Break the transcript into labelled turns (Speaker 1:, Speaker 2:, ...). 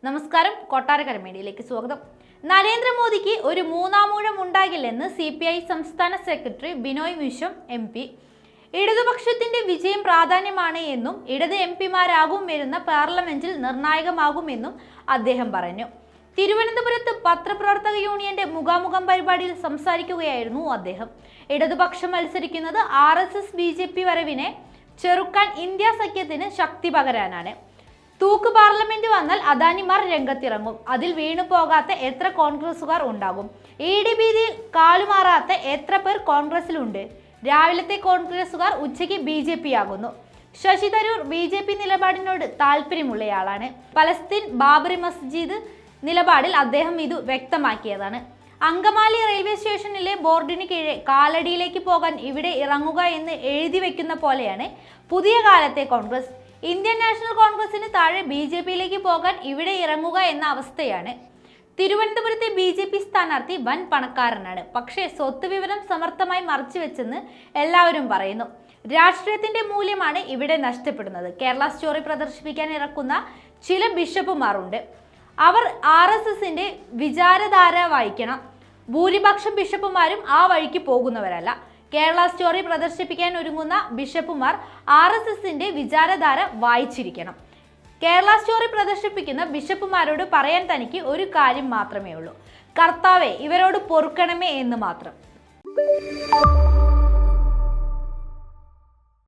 Speaker 1: നമസ്കാരം, കൊട്ടാരക്കര മീഡിയയിലേക്ക് സ്വാഗതം. നരേന്ദ്രമോദിക്ക് ഒരു മൂന്നാമൂഴം ഉണ്ടാകില്ലെന്ന് CPI സംസ്ഥാന സെക്രട്ടറി ബിനോയ് വിശ്വം MP. ഇടതുപക്ഷത്തിന്റെ വിജയം പ്രാധാന്യമാണ് എന്നും ഇടത് MP-മാരാകും വരുന്ന പാർലമെന്റിൽ നിർണായകമാകുമെന്നും അദ്ദേഹം പറഞ്ഞു. തിരുവനന്തപുരത്ത് പത്രപ്രവർത്തക യൂണിയന്റെ മുഖാമുഖം പരിപാടിയിൽ സംസാരിക്കുകയായിരുന്നു അദ്ദേഹം. ഇടതുപക്ഷം മത്സരിക്കുന്നത് RSS BJP വരവിനെ ചെറുക്കാൻ ഇന്ത്യ സഖ്യത്തിന് ശക്തി പകരാനാണ്. തൂക്ക് പാർലമെന്റ് വന്നാൽ അദാനിമാർ രംഗത്തിറങ്ങും. അതിൽ വീണു പോകാത്ത എത്ര കോൺഗ്രസുകാർ ഉണ്ടാകും? ED-ഭീതിയിൽ കാലുമാറാത്ത എത്ര പേർ കോൺഗ്രസിലുണ്ട്? രാവിലത്തെ കോൺഗ്രസുകാർ ഉച്ചയ്ക്ക് BJP ആകുന്നു. ശശി തരൂർ BJP നിലപാടിനോട് താല്പര്യമുള്ളയാളാണ്. പലസ്തീൻ ബാബറി മസ്ജിദ് നിലപാടിൽ അദ്ദേഹം ഇത് വ്യക്തമാക്കിയതാണ്. അങ്കമാലി റെയിൽവേ സ്റ്റേഷനിലെ ബോർഡിന് കീഴെ കാലടിയിലേക്ക് പോകാൻ ഇവിടെ ഇറങ്ങുക എന്ന് എഴുതി വെക്കുന്ന പോലെയാണ് പുതിയ കാലത്തെ കോൺഗ്രസ്. ഇന്ത്യൻ നാഷണൽ കോൺഗ്രസിന് താഴെ BJP-യിലേക്ക് പോകാൻ ഇവിടെ ഇറങ്ങുക എന്ന അവസ്ഥയാണ്. തിരുവനന്തപുരത്തെ BJP സ്ഥാനാർത്ഥി വൻ പണക്കാരനാണ്. പക്ഷേ സ്വത്ത് വിവരം സമർത്ഥമായി മറച്ചുവെച്ചെന്ന് എല്ലാവരും പറയുന്നു. രാഷ്ട്രീയത്തിന്റെ മൂല്യമാണ് ഇവിടെ നഷ്ടപ്പെടുന്നത്. കേരള സ്റ്റോറി പ്രദർശിപ്പിക്കാൻ ഇറക്കുന്ന ചില ബിഷപ്പുമാരുണ്ട്. അവർ RSSന്റെ വിചാരധാര വായിക്കണം. ഭൂരിപക്ഷം ബിഷപ്പുമാരും ആ വഴിക്ക് പോകുന്നവരല്ല. കേരള സ്റ്റോറി പ്രദർശിപ്പിക്കാൻ ഒരുങ്ങുന്ന ബിഷപ്പുമാർ RSSന്റെ വിചാരധാര വായിച്ചിരിക്കണം. കേരള സ്റ്റോറി പ്രദർശിപ്പിക്കുന്ന ബിഷപ്പുമാരോട് പറയാൻ തനിക്ക് ഒരു കാര്യം മാത്രമേ ഉള്ളൂ: കർത്താവേ, ഇവരോട് പൊറുക്കണമേ എന്ന് മാത്രം.